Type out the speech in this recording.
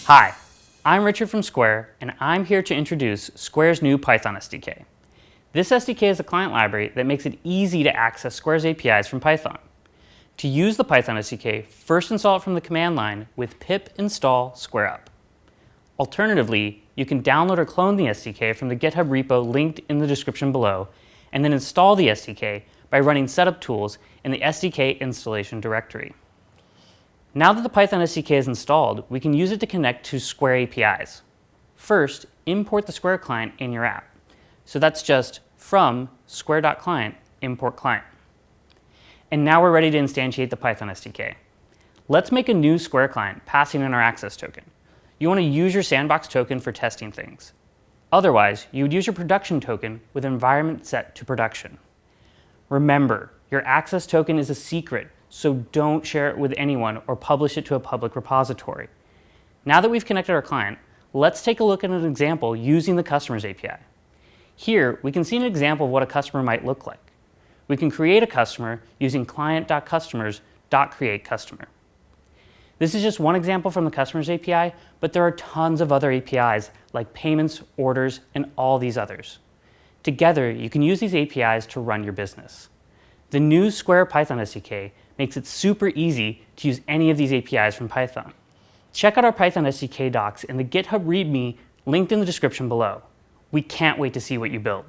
Hi, I'm Richard from Square, and I'm here to introduce Square's new Python SDK. This SDK is a client library that makes it easy to access Square's APIs from Python. To use the Python SDK, first install it from the command line with pip install squareup. Alternatively, you can download or clone the SDK from the GitHub repo linked in the description below, and then install the SDK by running setup tools in the SDK installation directory. Now that the Python SDK is installed, we can use it to connect to Square APIs. First, import the Square client in your app. So that's just from square.client import client. And now we're ready to instantiate the Python SDK. Let's make a new Square client passing in our access token. You want to use your Sandbox token for testing things. Otherwise, you would use your production token with environment set to production. Remember, your access token is a secret, so don't share it with anyone or publish it to a public repository. Now that we've connected our client, let's take a look at an example using the customer's API. Here, we can see an example of what a customer might look like. We can create a customer using client.customers.createCustomer. This is just one example from the customer's API, but there are tons of other APIs like payments, orders, and all these others. Together, you can use these APIs to run your business. The new Square Python SDK makes it super easy to use any of these APIs from Python. Check out our Python SDK docs in the GitHub README linked in the description below. We can't wait to see what you build.